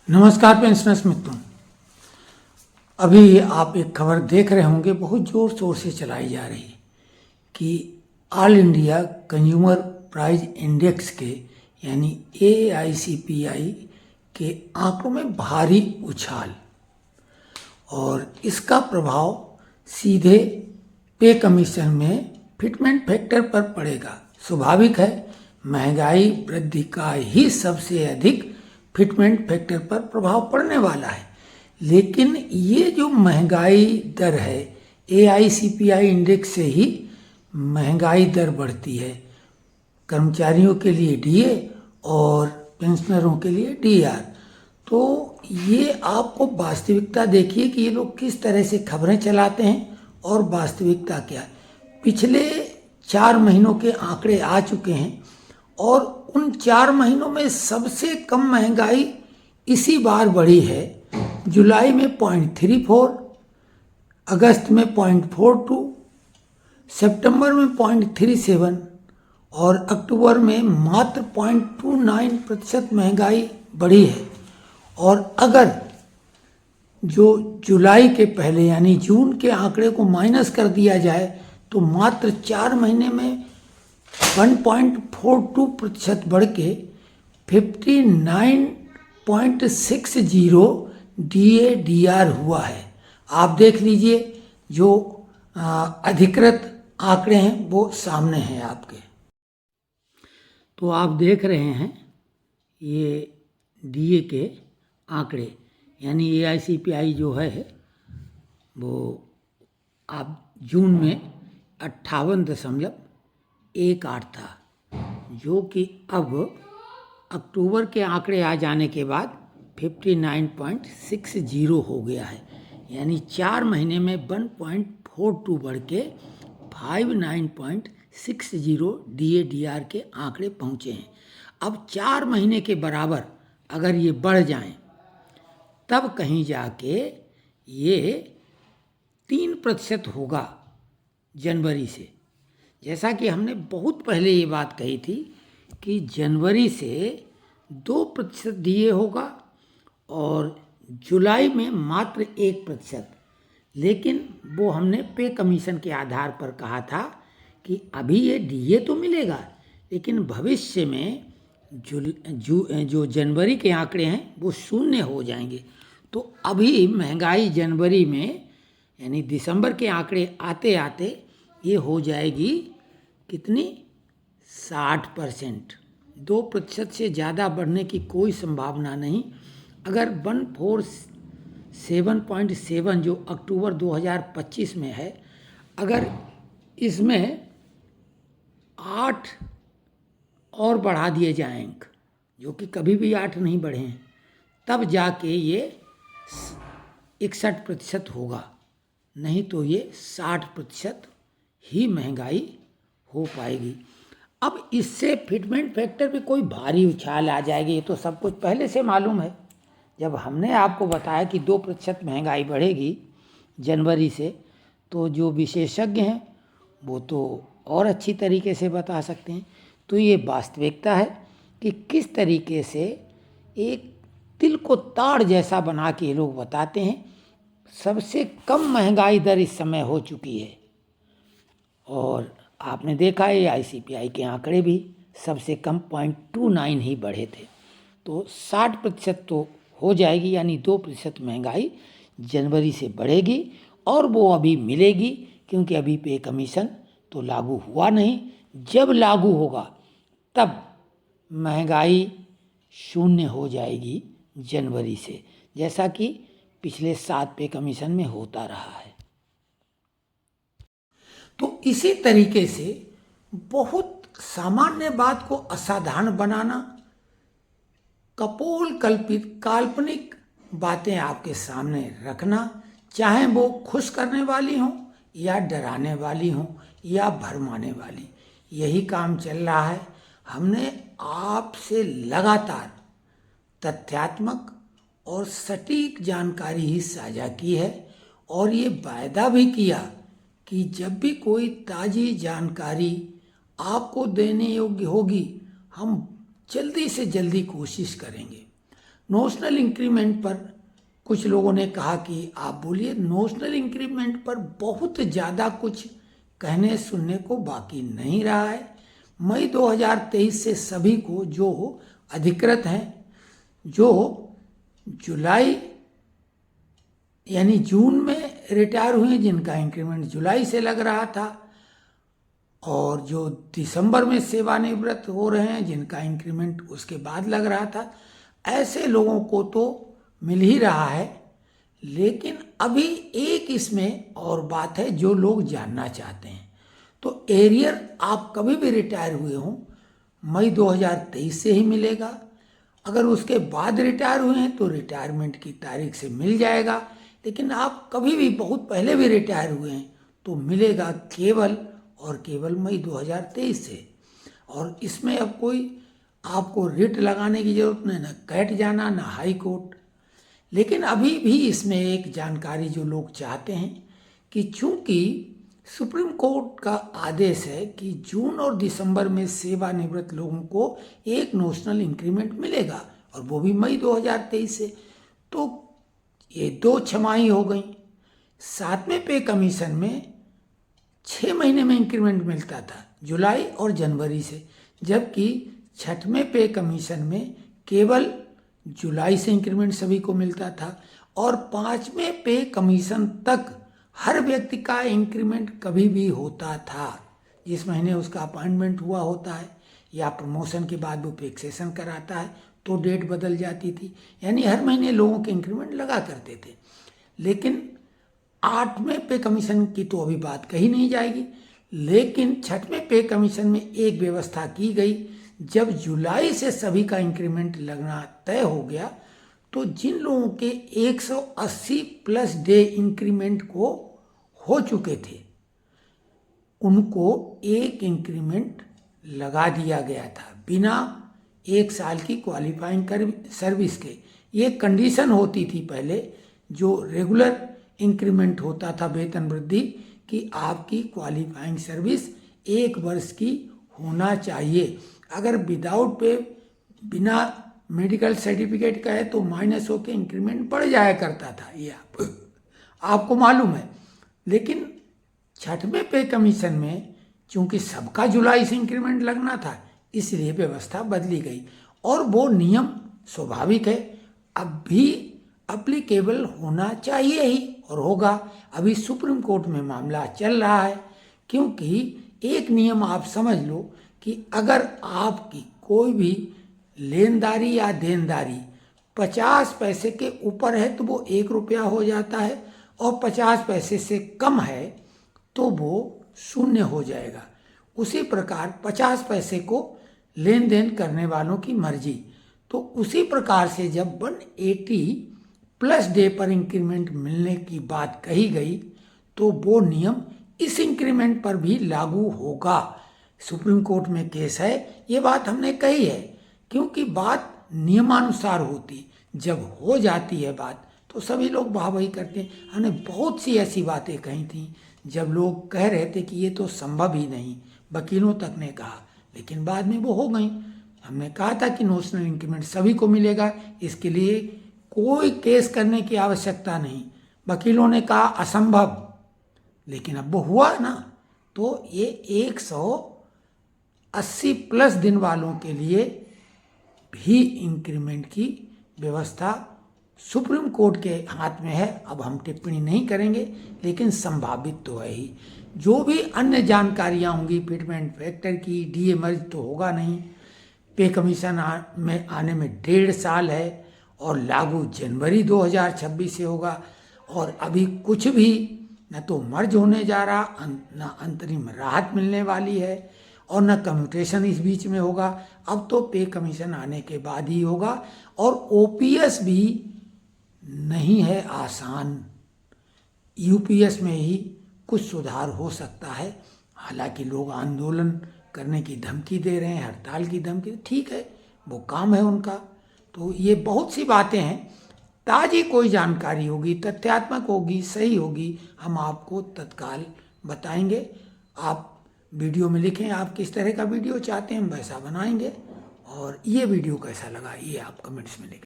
नमस्कार पेंशनर्स मित्रों। अभी आप एक खबर देख रहे होंगे, बहुत ज़ोर शोर से चलाई जा रही है कि all India consumer price index के यानी AICPI के आंकड़ों में भारी उछाल और इसका प्रभाव सीधे पे कमीशन में फिटमेंट फैक्टर पर पड़ेगा। स्वाभाविक है, महंगाई वृद्धि का ही सबसे अधिक फिटमेंट फैक्टर पर प्रभाव पड़ने वाला है। लेकिन ये जो महंगाई दर है, AICPI इंडेक्स से ही महंगाई दर बढ़ती है। कर्मचारियों के लिए DA और पेंशनरों के लिए DR। तो ये आपको वास्तविकता देखिए कि ये लोग किस तरह से खबरें चलाते हैं और वास्तविकता क्या है। पिछले 4 महीनों के आंकड़े आ चुके हैं और उन 4 महीनों में सबसे कम महंगाई इसी बार बढ़ी है। जुलाई में 0.34, अगस्त में 0.42, सितंबर में 0.37 और अक्टूबर में मात्र 0.29% महंगाई बढ़ी है। और अगर जो जुलाई के पहले यानी जून के आंकड़े को माइनस कर दिया जाए तो मात्र 4 महीने में 1.42% बढ़ के 59.60 DADR हुआ है। आप देख लीजिए, जो अधिकृत आंकड़े हैं वो सामने हैं आपके। तो आप देख रहे हैं ये DA के आंकड़े यानी AICPI जो है वो आप जून में 58.18 था, जो कि अब अक्टूबर के आंकड़े आ जाने के बाद 59.60 हो गया है। यानी 4 महीने में 1.42 बढ़ के 59.60 DADR के आंकड़े पहुँचे हैं। अब 4 महीने के बराबर अगर ये बढ़ जाएं तब कहीं जाके ये 3% होगा जनवरी से। जैसा कि हमने बहुत पहले ये बात कही थी कि जनवरी से 2% DA होगा और जुलाई में मात्र 1%। लेकिन वो हमने पे कमीशन के आधार पर कहा था कि अभी ये DA तो मिलेगा, लेकिन भविष्य में जो जनवरी के आंकड़े हैं वो शून्य हो जाएंगे। तो अभी महंगाई जनवरी में यानी दिसंबर के आंकड़े आते आते ये हो जाएगी कितनी, 60%। 2% से ज़्यादा बढ़ने की कोई संभावना नहीं। अगर 147.7 जो अक्टूबर 2025 में है, अगर इसमें 8 और बढ़ा दिए जाएं, जो कि कभी भी 8 नहीं बढ़े हैं, तब जाके ये 61% होगा। नहीं तो ये 60% ही महंगाई हो पाएगी। अब इससे फिटमेंट फैक्टर पे कोई भारी उछाल आ जाएगी, ये तो सब कुछ पहले से मालूम है। जब हमने आपको बताया कि 2% महंगाई बढ़ेगी जनवरी से, तो जो विशेषज्ञ हैं वो तो और अच्छी तरीके से बता सकते हैं। तो ये वास्तविकता है कि किस तरीके से एक तिल को ताड़ जैसा बना के ये लोग बताते हैं। सबसे कम महंगाई दर इस समय हो चुकी है और आपने देखा है AICPI के आंकड़े भी सबसे कम 0.29 ही बढ़े थे। तो 60% तो हो जाएगी, यानी 2% महंगाई जनवरी से बढ़ेगी और वो अभी मिलेगी, क्योंकि अभी पे कमीशन तो लागू हुआ नहीं। जब लागू होगा तब महंगाई शून्य हो जाएगी जनवरी से, जैसा कि पिछले 7 पे कमीशन में होता रहा है। तो इसी तरीके से बहुत सामान्य बात को असाधारण बनाना, कपोल कल्पित काल्पनिक बातें आपके सामने रखना, चाहे वो खुश करने वाली हों या डराने वाली हों या भरमाने वाली, यही काम चल रहा है। हमने आपसे लगातार तथ्यात्मक और सटीक जानकारी ही साझा की है और ये वायदा भी किया कि जब भी कोई ताज़ी जानकारी आपको देने योग्य होगी, हम जल्दी से जल्दी कोशिश करेंगे। नोशनल इंक्रीमेंट पर कुछ लोगों ने कहा कि आप बोलिए। नोशनल इंक्रीमेंट पर बहुत ज़्यादा कुछ कहने सुनने को बाकी नहीं रहा है। मई 2023 से सभी को जो अधिकृत हैं, जो जुलाई यानी जून में रिटायर हुए, जिनका इंक्रीमेंट जुलाई से लग रहा था, और जो दिसंबर में सेवानिवृत्त हो रहे हैं, जिनका इंक्रीमेंट उसके बाद लग रहा था, ऐसे लोगों को तो मिल ही रहा है। लेकिन अभी एक इसमें और बात है जो लोग जानना चाहते हैं। तो एरियर आप कभी भी रिटायर हुए हों, मई 2023 से ही मिलेगा। अगर उसके बाद रिटायर हुए हैं तो रिटायरमेंट की तारीख से मिल जाएगा। लेकिन आप कभी भी बहुत पहले भी रिटायर हुए हैं तो मिलेगा केवल और केवल मई 2023 से। और इसमें अब कोई आपको रिट लगाने की जरूरत नहीं, ना कैट जाना, ना हाई कोर्ट। लेकिन अभी भी इसमें एक जानकारी जो लोग चाहते हैं कि चूंकि सुप्रीम कोर्ट का आदेश है कि जून और दिसंबर में सेवानिवृत्त लोगों को एक नोशनल इंक्रीमेंट मिलेगा, और वो भी मई 2023 से, तो ये 2 छमाही हो गई। 7वें पे कमीशन में 6 महीने में इंक्रीमेंट मिलता था, जुलाई और जनवरी से, जबकि 6वें पे कमीशन में केवल जुलाई से इंक्रीमेंट सभी को मिलता था। और 5वें पे कमीशन तक हर व्यक्ति का इंक्रीमेंट कभी भी होता था। जिस महीने उसका अपॉइंटमेंट हुआ होता है या प्रमोशन के बाद वो फिक्सेशन कराता है तो डेट बदल जाती थी, यानी हर महीने लोगों के इंक्रीमेंट लगा करते थे। लेकिन 8वें पे कमीशन की तो अभी बात कही नहीं जाएगी। लेकिन 6वें पे कमीशन में एक व्यवस्था की गई, जब जुलाई से सभी का इंक्रीमेंट लगना तय हो गया तो जिन लोगों के 180 प्लस डे इंक्रीमेंट को हो चुके थे उनको एक इंक्रीमेंट लगा दिया गया था बिना 1 साल की क्वालिफाइंग सर्विस के। ये कंडीशन होती थी पहले, जो रेगुलर इंक्रीमेंट होता था वेतन वृद्धि, कि आपकी क्वालिफाइंग सर्विस 1 वर्ष की होना चाहिए। अगर विदाउट पे, बिना मेडिकल सर्टिफिकेट का है तो माइनस होकर इंक्रीमेंट बढ़ जाया करता था, ये आपको मालूम है। लेकिन 6वें पे कमीशन में चूंकि सबका जुलाई से इंक्रीमेंट लगना था, इसलिए व्यवस्था बदली गई, और वो नियम स्वाभाविक है अब भी अप्लीकेबल होना चाहिए ही, और होगा। अभी सुप्रीम कोर्ट में मामला चल रहा है, क्योंकि एक नियम आप समझ लो कि अगर आपकी कोई भी लेनदारी या देनदारी 50 पैसे के ऊपर है तो वो 1 रुपया हो जाता है, और 50 पैसे से कम है तो वो 0 हो जाएगा। उसी प्रकार 50 पैसे को लेन देन करने वालों की मर्जी। तो उसी प्रकार से जब 180 प्लस डे पर इंक्रीमेंट मिलने की बात कही गई तो वो नियम इस इंक्रीमेंट पर भी लागू होगा। सुप्रीम कोर्ट में केस है, ये बात हमने कही है, क्योंकि बात नियमानुसार होती, जब हो जाती है बात तो सभी लोग वाहवाही करते हैं। हमने बहुत सी ऐसी बातें कही थी जब लोग कह रहे थे कि ये तो संभव ही नहीं, वकीलों तक ने कहा, लेकिन बाद में वो हो गई। हमने कहा था कि नोशनल इंक्रीमेंट सभी को मिलेगा, इसके लिए कोई केस करने की आवश्यकता नहीं। वकीलों ने कहा असंभव, लेकिन अब वो हुआ ना, तो ये 180 प्लस दिन वालों के लिए भी इंक्रीमेंट की व्यवस्था सुप्रीम कोर्ट के हाथ में है। अब हम टिप्पणी नहीं करेंगे, लेकिन संभावित तो है ही। जो भी अन्य जानकारियां होंगी फिटमेंट फैक्टर की, डीए मर्ज तो होगा नहीं, पे कमीशन में आने में 1.5 साल है, और लागू जनवरी 2026 से होगा। और अभी कुछ भी न तो मर्ज होने जा रहा, न अंतरिम राहत मिलने वाली है, और न कम्यूटेशन इस बीच में होगा। अब तो पे कमीशन आने के बाद ही होगा। और ओपीएस भी नहीं है आसान, यूपीएस में ही कुछ सुधार हो सकता है। हालांकि लोग आंदोलन करने की धमकी दे रहे हैं, हड़ताल की धमकी, ठीक है, वो काम है उनका। तो ये बहुत सी बातें हैं। ताज़ी कोई जानकारी होगी, तथ्यात्मक होगी, सही होगी, हम आपको तत्काल बताएंगे। आप वीडियो में लिखें आप किस तरह का वीडियो चाहते हैं, हम वैसा बनाएंगे। और ये वीडियो कैसा लगा ये आप कमेंट्स में लिखें।